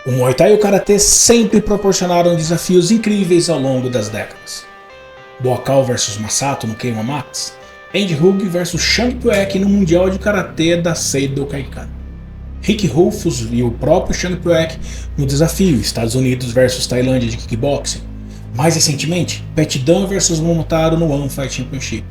O Muay Thai e o Karatê sempre proporcionaram desafios incríveis ao longo das décadas. Buakaw vs Masato no K1 Max, Andy Hug vs Chang Pyoek no Mundial de Karatê da Seido Kaikan, Rick Rufus e o próprio Chang Pyoek no desafio Estados Unidos vs Tailândia de Kickboxing. Mais recentemente, Pat Dunne vs Momotaro no One Fight Championship.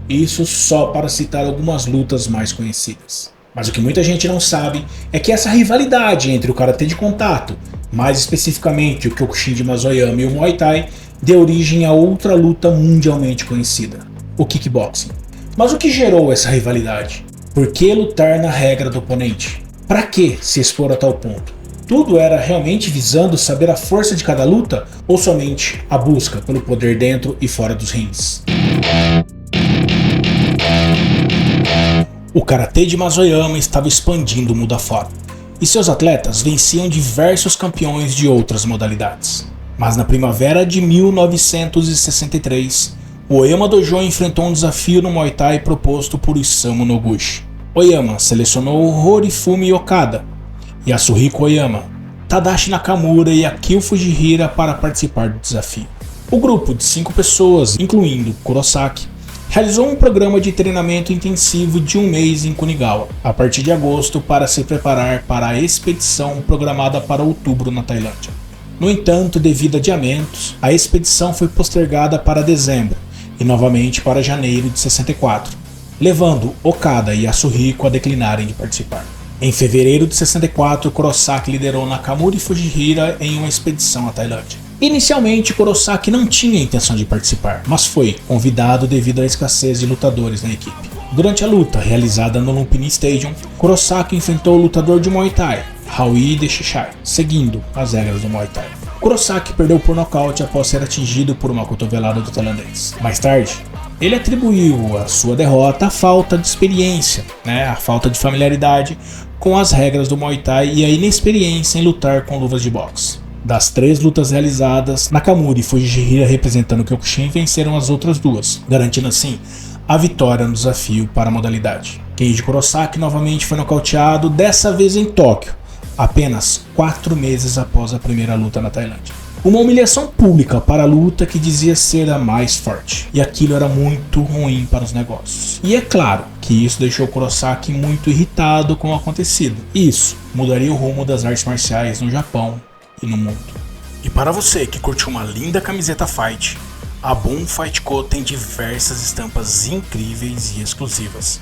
Isso só para citar algumas lutas mais conhecidas. Mas o que muita gente não sabe é que essa rivalidade entre o Karatê de contato, mais especificamente o Kyokushin de Mazoyama e o Muay Thai, deu origem a outra luta mundialmente conhecida, o Kickboxing. Mas o que gerou essa rivalidade? Por que lutar na regra do oponente? Para que se expor a tal ponto? Tudo era realmente visando saber a força de cada luta ou somente a busca pelo poder dentro e fora dos rings? O Karatê de Mazoyama estava expandindo o mundo afora, e seus atletas venciam diversos campeões de outras modalidades. Mas na primavera de 1963, o Oyama Dojo enfrentou um desafio no Muay Thai proposto por Isamu Noguchi. Oyama selecionou Horifumi Okada, Yasuhiko Oyama, Tadashi Nakamura e Akio Fujihira para participar do desafio. O grupo de 5 pessoas, incluindo Kurosaki, realizou um programa de treinamento intensivo de 1 mês em Kunigawa, a partir de agosto, para se preparar para a expedição programada para outubro na Tailândia. No entanto, devido a adiamentos, a expedição foi postergada para dezembro e novamente para janeiro de 64, levando Okada e Yasuhiko a declinarem de participar. Em fevereiro de 64, Kurosaki liderou Nakamura e Fujihira em uma expedição à Tailândia. Inicialmente, Kurosaki não tinha intenção de participar, mas foi convidado devido à escassez de lutadores na equipe. Durante a luta, realizada no Lumpini Stadium, Kurosaki enfrentou o lutador de Muay Thai, Howie Deshichai, seguindo as regras do Muay Thai. Kurosaki perdeu por nocaute após ser atingido por uma cotovelada do tailandês. Mais tarde, ele atribuiu a sua derrota à falta de experiência, a falta de familiaridade com as regras do Muay Thai e a inexperiência em lutar com luvas de boxe. Das 3 lutas realizadas, Nakamura e Fujihira, representando o Kyokushin, venceram as outras 2, garantindo assim a vitória no desafio para a modalidade. Keiji Kurosaki novamente foi nocauteado, dessa vez em Tóquio, apenas 4 meses após a primeira luta na Tailândia. Uma humilhação pública para a luta que dizia ser a mais forte, e aquilo era muito ruim para os negócios. E é claro que isso deixou Kurosaki muito irritado com o acontecido. Isso mudaria o rumo das artes marciais no Japão e no mundo. E para você que curte uma linda camiseta Fight, a Boom Fight Co tem diversas estampas incríveis e exclusivas.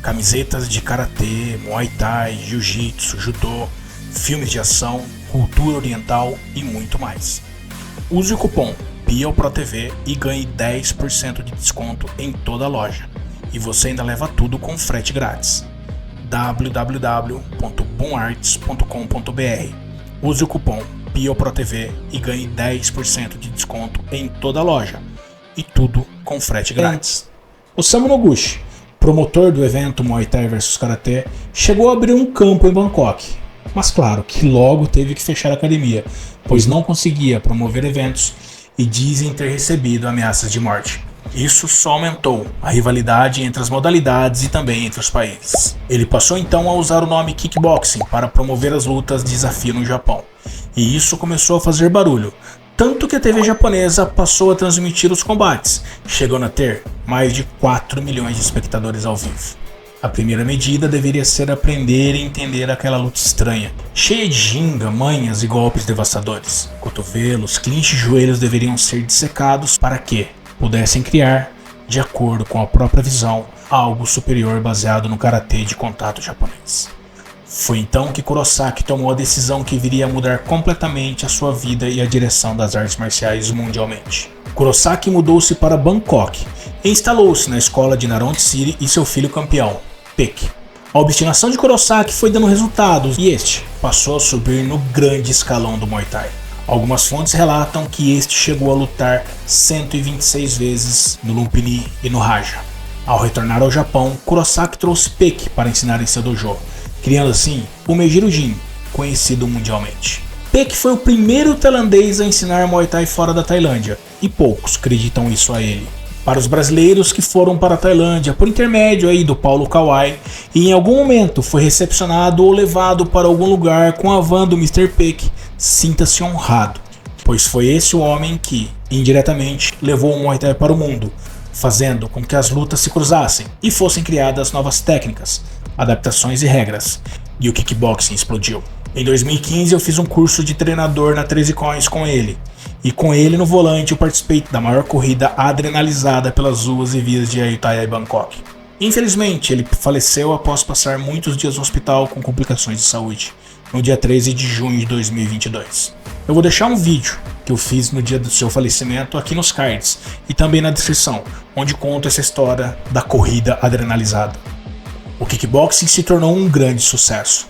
Camisetas de Karatê, Muay Thai, Jiu-Jitsu, Judô, filmes de ação, cultura oriental e muito mais. Use o cupom PIOPROTV e ganhe 10% de desconto em toda a loja. E você ainda leva tudo com frete grátis. www.boomarts.com.br. Use o cupom PIOPROTV e ganhe 10% de desconto em toda a loja. E tudo com frete grátis. Isamu Noguchi, promotor do evento Muay Thai vs Karatê, chegou a abrir um campo em Bangkok. Mas claro que logo teve que fechar a academia, pois não conseguia promover eventos e dizem ter recebido ameaças de morte. Isso só aumentou a rivalidade entre as modalidades e também entre os países. Ele passou então a usar o nome Kickboxing para promover as lutas de desafio no Japão. E isso começou a fazer barulho, tanto que a TV japonesa passou a transmitir os combates, chegando a ter mais de 4 milhões de espectadores ao vivo. A primeira medida deveria ser aprender e entender aquela luta estranha, cheia de ginga, manhas e golpes devastadores. Cotovelos, clinch e joelhos deveriam ser dissecados para que pudessem criar, de acordo com a própria visão, algo superior baseado no karatê de contato japonês. Foi então que Kurosaki tomou a decisão que viria a mudar completamente a sua vida e a direção das artes marciais mundialmente. Kurosaki mudou-se para Bangkok e instalou-se na escola de Narontcity e seu filho campeão, Peck. A obstinação de Kurosaki foi dando resultados e este passou a subir no grande escalão do Muay Thai. Algumas fontes relatam que este chegou a lutar 126 vezes no Lumpini e no Raja. Ao retornar ao Japão, Kurosaki trouxe Peck para ensinar em seu dojo, criando assim o Meijiro Jin, conhecido mundialmente. Peck foi o primeiro tailandês a ensinar Muay Thai fora da Tailândia, e poucos acreditam isso a ele. Para os brasileiros que foram para a Tailândia por intermédio do Paulo Kawai e em algum momento foi recepcionado ou levado para algum lugar com a van do Mr. Peck, sinta-se honrado, pois foi esse o homem que, indiretamente, levou o Muay Thai para o mundo, fazendo com que as lutas se cruzassem e fossem criadas novas técnicas, adaptações e regras, e o kickboxing explodiu. Em 2015 eu fiz um curso de treinador na 13 Coins com ele, e com ele no volante eu participei da maior corrida adrenalizada pelas ruas e vias de Ayutthaya e Bangkok. Infelizmente ele faleceu após passar muitos dias no hospital com complicações de saúde, no dia 13 de junho de 2022. Eu vou deixar um vídeo que eu fiz no dia do seu falecimento aqui nos cards e também na descrição, onde conto essa história da corrida adrenalizada. O kickboxing se tornou um grande sucesso.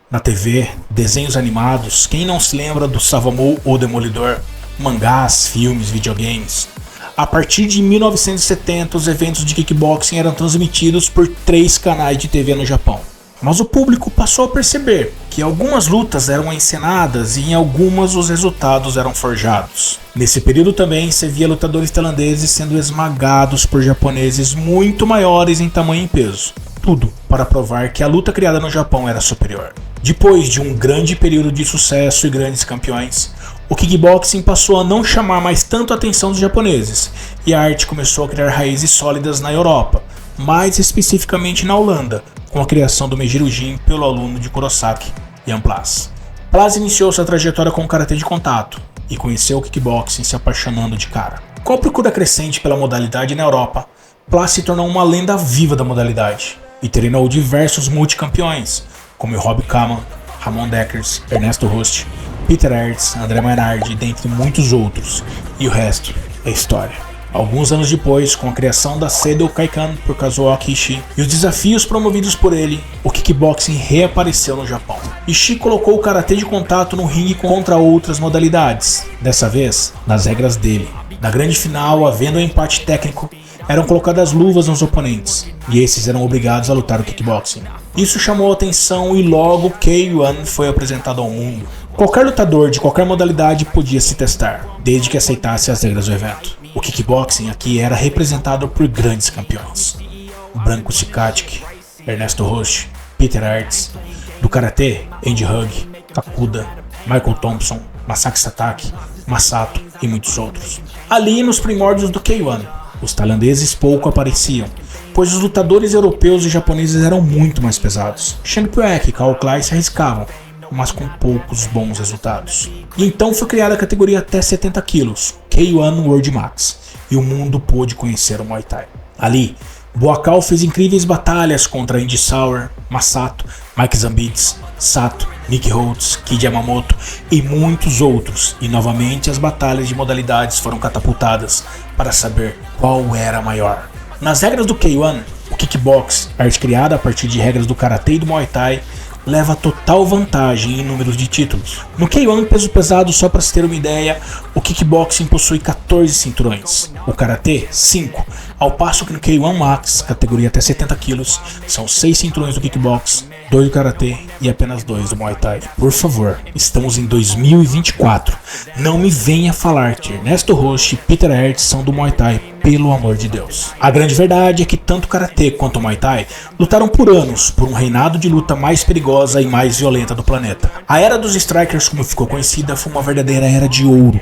Na TV, desenhos animados, quem não se lembra do Savamu ou Demolidor, mangás, filmes, videogames. A partir de 1970, os eventos de kickboxing eram transmitidos por 3 canais de TV no Japão. Mas o público passou a perceber que algumas lutas eram encenadas e em algumas os resultados eram forjados. Nesse período também se via lutadores tailandeses sendo esmagados por japoneses muito maiores em tamanho e peso. Tudo para provar que a luta criada no Japão era superior. Depois de um grande período de sucesso e grandes campeões, o kickboxing passou a não chamar mais tanto a atenção dos japoneses e a arte começou a criar raízes sólidas na Europa, mais especificamente na Holanda, com a criação do Meijiro Jin pelo aluno de Kurosaki, Jan Plas. Plas iniciou sua trajetória com o karatê de contato e conheceu o kickboxing se apaixonando de cara. Com a procura crescente pela modalidade na Europa, Plas se tornou uma lenda viva da modalidade e treinou diversos multicampeões, como Rob Kaman, Ramon Dekkers, Ernesto Rust, Peter Aerts, André Maynard, dentre muitos outros, e o resto é história. Alguns anos depois, com a criação da Seido Kaikan por Kazuaki Ishii e os desafios promovidos por ele, o kickboxing reapareceu no Japão. Ishii colocou o karatê de contato no ringue contra outras modalidades, dessa vez nas regras dele. Na grande final, havendo um empate técnico, eram colocadas luvas nos oponentes, e esses eram obrigados a lutar o kickboxing. Isso chamou a atenção e logo K1 foi apresentado ao mundo. Qualquer lutador de qualquer modalidade podia se testar, desde que aceitasse as regras do evento. O kickboxing aqui era representado por grandes campeões. Branko Sikatic, Ernesto Rust, Peter Aerts. Do karatê, Andy Hug, Kakuda, Michael Thompson, Masaki Satake, Masato e muitos outros. Ali nos primórdios do K1, os tailandeses pouco apareciam, pois os lutadores europeus e japoneses eram muito mais pesados. Shang Puek e Kao Klai se arriscavam, mas com poucos bons resultados. E então foi criada a categoria até 70 quilos, K1 World Max, e o mundo pôde conhecer o Muay Thai. Ali, Buakaw fez incríveis batalhas contra Andy Sauer, Masato, Mike Zambidis, Sato, Nick Holtz, Kid Yamamoto e muitos outros, e novamente as batalhas de modalidades foram catapultadas para saber qual era a maior. Nas regras do K1, o kickbox, arte criada a partir de regras do karatê e do Muay Thai, leva total vantagem em números de títulos. No K1 peso pesado, só para se ter uma ideia, o kickboxing possui 14 cinturões, o karatê 5, ao passo que no K1 Max, categoria até 70 quilos, são 6 cinturões do kickbox, 2 do karatê e apenas 2 do Muay Thai. Por favor, estamos em 2024, não me venha falar que Ernesto Rust e Peter Aerts são do Muay Thai, pelo amor de Deus. A grande verdade é que tanto o karatê quanto o Muay Thai lutaram por anos por um reinado de luta mais perigosa e mais violenta do planeta. A era dos strikers, como ficou conhecida, foi uma verdadeira era de ouro,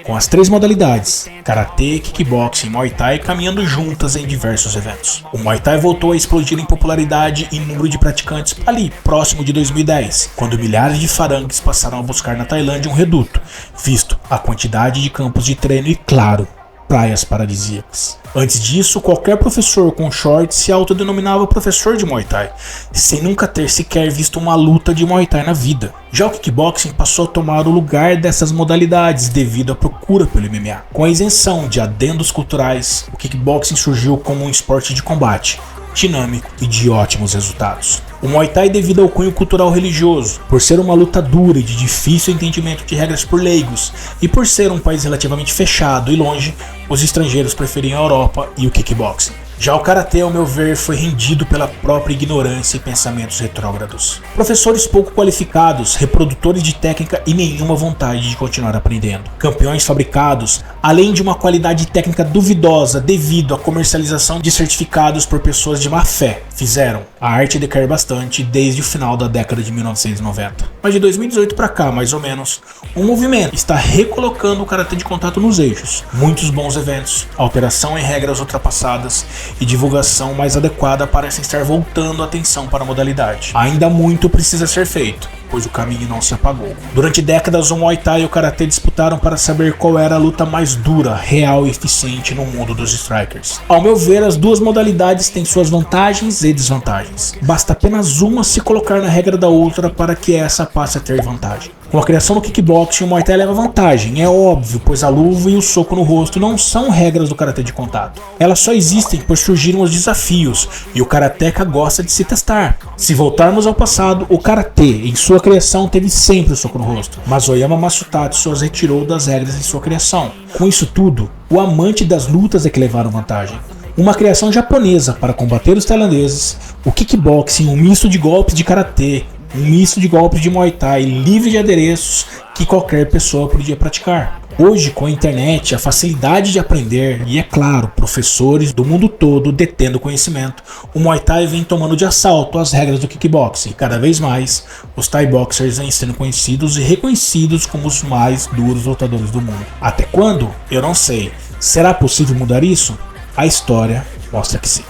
com as 3 modalidades, karatê, kickboxing e Muay Thai caminhando juntas em diversos eventos. O Muay Thai voltou a explodir em popularidade e número de praticantes ali, próximo de 2010, quando milhares de farangues passaram a buscar na Tailândia um reduto, visto a quantidade de campos de treino e, claro, praias paradisíacas. Antes disso, qualquer professor com shorts se autodenominava professor de Muay Thai, sem nunca ter sequer visto uma luta de Muay Thai na vida. Já o kickboxing passou a tomar o lugar dessas modalidades devido à procura pelo MMA. Com a isenção de adendos culturais, o kickboxing surgiu como um esporte de combate, dinâmico e de ótimos resultados. O Muay Thai devido ao cunho cultural religioso, por ser uma luta dura e de difícil entendimento de regras por leigos, e por ser um país relativamente fechado e longe, os estrangeiros preferiam a Europa e o kickboxing. Já o karatê, ao meu ver, foi rendido pela própria ignorância e pensamentos retrógrados. Professores pouco qualificados, reprodutores de técnica e nenhuma vontade de continuar aprendendo. Campeões fabricados, além de uma qualidade técnica duvidosa devido à comercialização de certificados por pessoas de má fé. fizeram a arte decair bastante desde o final da década de 1990. Mas de 2018 para cá, mais ou menos, um movimento está recolocando o karatê de contato nos eixos. Muitos bons eventos, alteração em regras ultrapassadas e divulgação mais adequada parecem estar voltando a atenção para a modalidade. Ainda muito precisa ser feito, pois o caminho não se apagou. Durante décadas, o Muay Thai e o Karatê disputaram para saber qual era a luta mais dura, real e eficiente no mundo dos strikers. Ao meu ver, as duas modalidades têm suas vantagens e desvantagens. Basta apenas uma se colocar na regra da outra para que essa passe a ter vantagem. Com a criação do kickboxing, o Muay Thai leva vantagem, é óbvio, pois a luva e o soco no rosto não são regras do Karatê de contato. Elas só existem pois surgiram os desafios e o Karateka gosta de se testar. Se voltarmos ao passado, o Karatê, em sua criação, teve sempre o soco no rosto, mas Oyama Masutatsu as retirou das regras em sua criação. Com isso tudo, o amante das lutas é que levaram vantagem. Uma criação japonesa para combater os tailandeses, o kickboxing, um misto de golpes de karatê, um misto de golpes de Muay Thai, livre de adereços que qualquer pessoa podia praticar. Hoje, com a internet, a facilidade de aprender e, é claro, professores do mundo todo detendo conhecimento, o Muay Thai vem tomando de assalto as regras do kickboxing. E cada vez mais, os Thai boxers vêm sendo conhecidos e reconhecidos como os mais duros lutadores do mundo. Até quando? Eu não sei. Será possível mudar isso? A história mostra que sim.